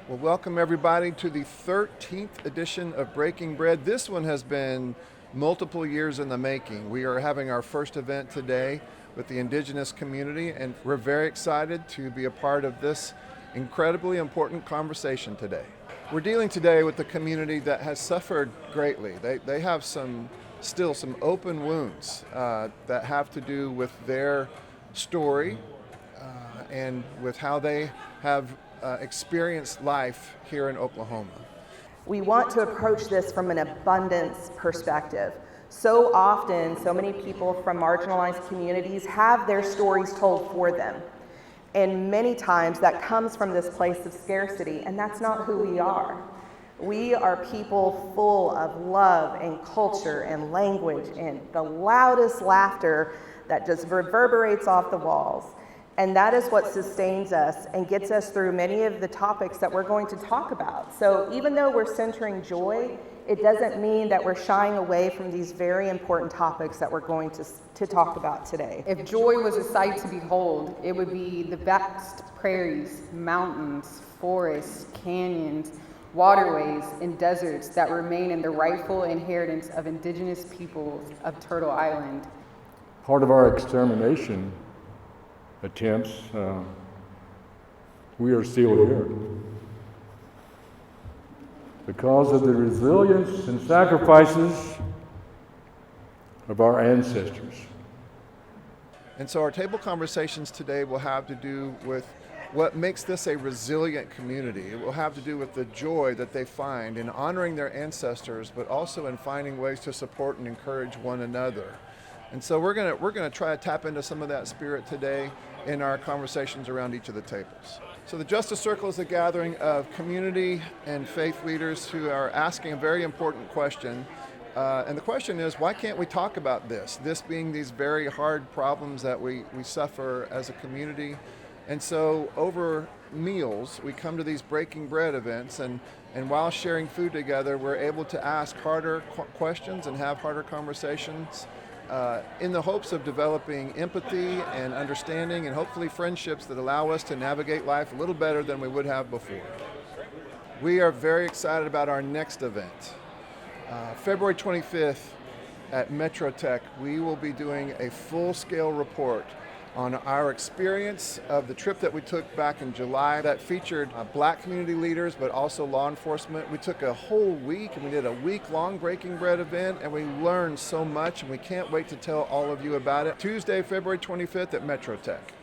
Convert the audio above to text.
Well, welcome everybody to the 13th edition of Breaking Bread. This one has been multiple years in the making. We are having our first event today with the Indigenous community, and we're very excited to be a part of this incredibly important conversation today. We're dealing today with the community that has suffered greatly. They have still some open wounds that have to do with their story and with how they have experienced life here in Oklahoma. We want to approach this from an abundance perspective. So often, so many people from marginalized communities have their stories told for them. And many times that comes from this place of scarcity, and that's not who we are. We are people full of love and culture and language and the loudest laughter that just reverberates off the walls. And that is what sustains us and gets us through many of the topics that we're going to talk about. So even though we're centering joy, it doesn't mean that we're shying away from these very important topics that we're going to talk about today. If joy was a sight to behold, it would be the vast prairies, mountains, forests, canyons, waterways, and deserts that remain in the rightful inheritance of indigenous peoples of Turtle Island. Part of our extermination attempts, we are still here because of the resilience and sacrifices of our ancestors. And so our table conversations today will have to do with what makes this a resilient community. It will have to do with the joy that they find in honoring their ancestors, but also in finding ways to support and encourage one another. And so we're gonna try to tap into some of that spirit today in our conversations around each of the tables. So the Justice Circle is a gathering of community and faith leaders who are asking a very important question. And the question is, why can't we talk about this? This being these very hard problems that we suffer as a community. And so over meals, we come to these Breaking Bread events, and while sharing food together, we're able to ask harder questions and have harder conversations in the hopes of developing empathy and understanding and hopefully friendships that allow us to navigate life a little better than we would have before. We are very excited about our next event. February 25th at Metro Tech, we will be doing a full-scale report on our experience of the trip that we took back in July that featured Black community leaders, but also law enforcement. We took a whole week and we did a week-long Breaking Bread event, and we learned so much, and we can't wait to tell all of you about it. Tuesday, February 25th at Metro Tech.